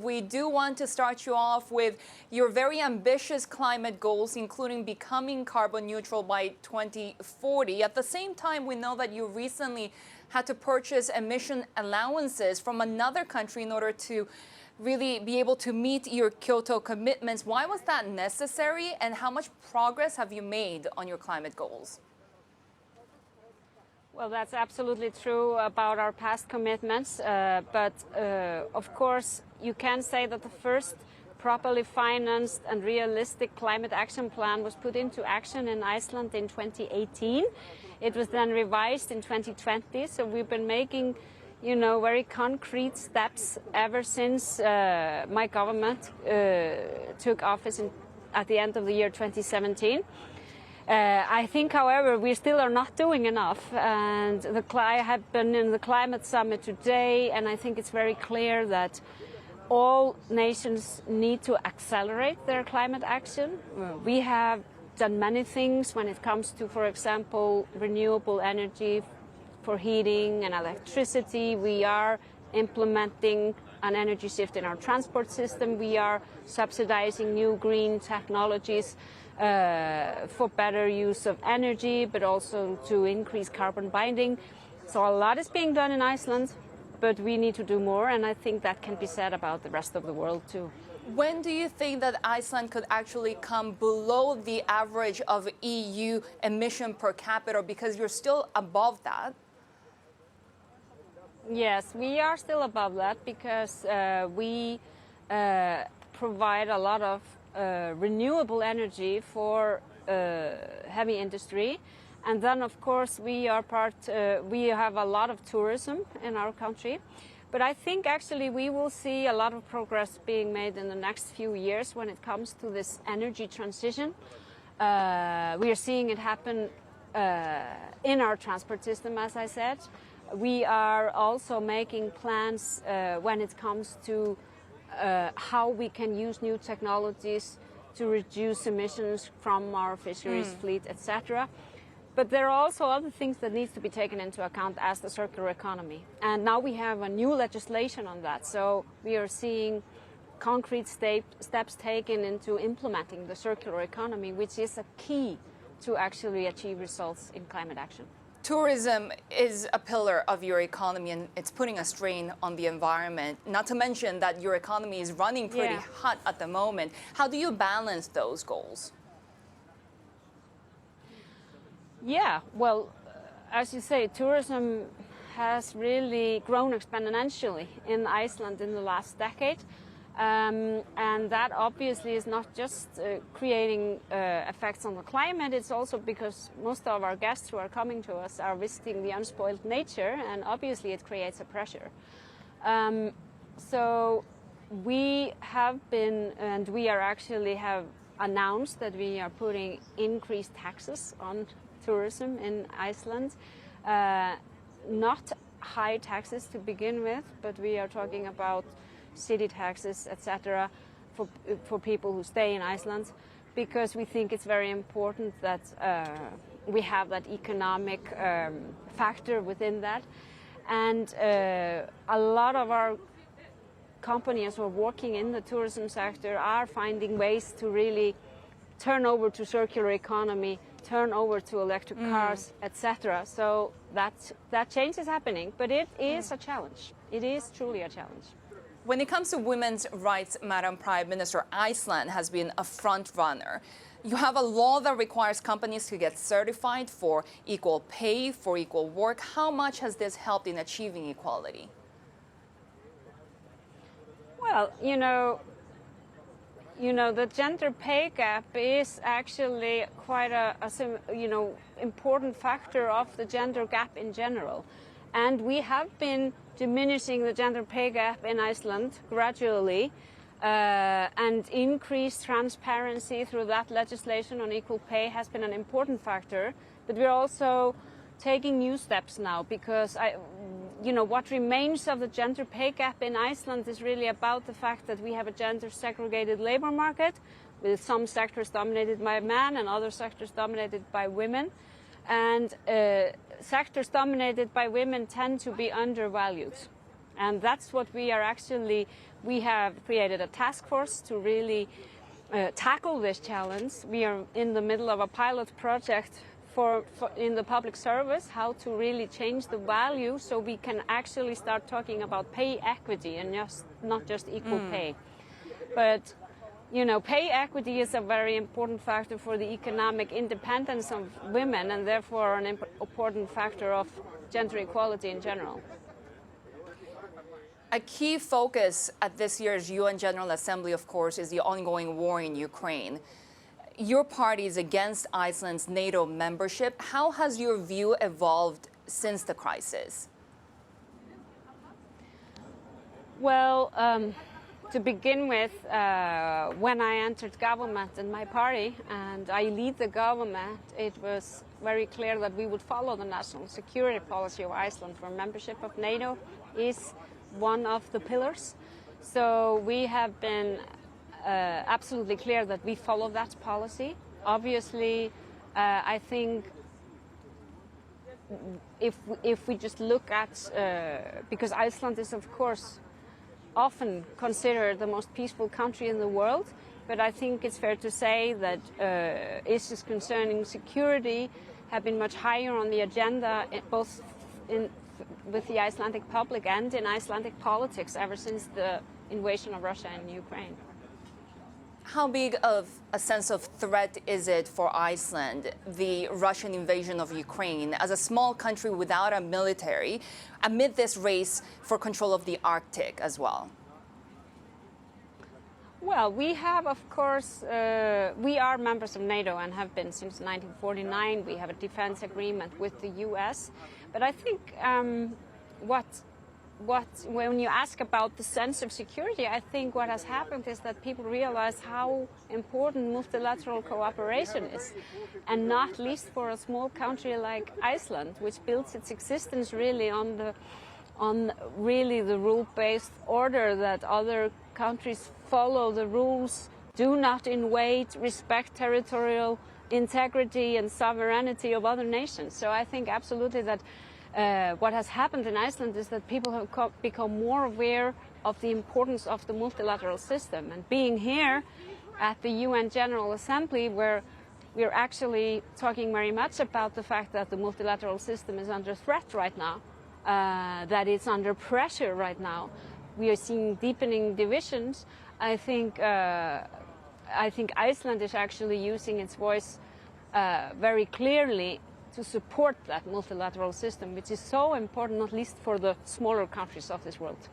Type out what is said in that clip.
We do want to start you off with your very ambitious climate goals, including becoming carbon neutral by 2040. At the same time, we know that you recently had to purchase emission allowances from another country in order to really be able to meet your Kyoto commitments. Why was that necessary, and how much progress have you made on your climate goals? Well, that's absolutely true about our past commitments, but of course you can say that the first properly financed and realistic climate action plan was put into action in Iceland in 2018. It was then revised in 2020, so we've been making, very concrete steps ever since my government took office at the end of the year 2017. I think, however, we still are not doing enough, and I have been in the climate summit today, and I think it's very clear that all nations need to accelerate their climate action. We have done many things when it comes to, for example, renewable energy for heating and electricity. We are implementing an energy shift in our transport system. We are subsidizing new green technologies for better use of energy, but also to increase carbon binding. So a lot is being done in Iceland, but we need to do more, and I think that can be said about the rest of the world too. When do you think that Iceland could actually come below the average of EU emission per capita, because you're still above that? Yes, we are still above that because we provide a lot of renewable energy for heavy industry, and then of course we have a lot of tourism in our country. But I think actually we will see a lot of progress being made in the next few years when it comes to this energy transition. We are seeing it happen in our transport system, as I said. We are also making plans when it comes to how we can use new technologies to reduce emissions from our fisheries fleet, etc. But there are also other things that need to be taken into account as the circular economy. And now we have a new legislation on that. So we are seeing concrete steps taken into implementing the circular economy, which is a key to actually achieve results in climate action. Tourism is a pillar of your economy, and it's putting a strain on the environment, not to mention that your economy is running pretty hot at the moment. How do you balance those goals? Yeah, well, as you say, tourism has really grown exponentially in Iceland in the last decade. And that obviously is not just creating effects on the climate, it's also because most of our guests who are coming to us are visiting the unspoiled nature, and obviously it creates a pressure. So we have been, and we are actually have announced that we are putting increased taxes on tourism in Iceland. Not high taxes to begin with, but we are talking about city taxes, etc., for people who stay in Iceland, because we think it's very important that we have that economic factor within that. And a lot of our companies who are working in the tourism sector are finding ways to really turn over to circular economy, turn over to electric cars, etc. So that change is happening, but it is a challenge. It is truly a challenge. When it comes to women's rights, Madam Prime Minister, Iceland has been a front runner. You have a law that requires companies to get certified for equal pay, for equal work. How much has this helped in achieving equality? Well, the gender pay gap is actually quite a important factor of the gender gap in general. And we have been diminishing the gender pay gap in Iceland gradually, and increased transparency through that legislation on equal pay has been an important factor. But we're also taking new steps now, because what remains of the gender pay gap in Iceland is really about the fact that we have a gender segregated labor market, with some sectors dominated by men and other sectors dominated by women. And sectors dominated by women tend to be undervalued. And that's what we have created a task force to really tackle this challenge. We are in the middle of a pilot project in the public service, how to really change the value so we can actually start talking about pay equity and not just equal pay. But you know, pay equity is a very important factor for the economic independence of women and therefore an important factor of gender equality in general. A key focus at this year's UN General Assembly, of course, is the ongoing war in Ukraine. Your party is against Iceland's NATO membership. How has your view evolved since the crisis? Well, to begin with, when I entered government in my party and I lead the government, it was very clear that we would follow the national security policy of Iceland, where membership of NATO is one of the pillars. So we have been absolutely clear that we follow that policy. Obviously, I think if we just look at, because Iceland is of course often considered the most peaceful country in the world, but I think it's fair to say that issues concerning security have been much higher on the agenda, both with the Icelandic public and in Icelandic politics ever since the invasion of Russia in Ukraine. How big of a sense of threat is it for Iceland, the Russian invasion of Ukraine, as a small country without a military, amid this race for control of the Arctic as well? Well, we have, of course, we are members of NATO and have been since 1949. We have a defense agreement with the US. But I think when you ask about the sense of security, I think what has happened is that people realize how important multilateral cooperation is, and not least for a small country like Iceland, which builds its existence really on really the rule-based order that other countries follow the rules, do not invade, respect territorial integrity and sovereignty of other nations. So I think absolutely that what has happened in Iceland is that people have become more aware of the importance of the multilateral system. And being here at the UN General Assembly, where we're actually talking very much about the fact that the multilateral system is under threat right now, that it's under pressure right now. We are seeing deepening divisions. I think Iceland is actually using its voice very clearly to support that multilateral system, which is so important, not least for the smaller countries of this world.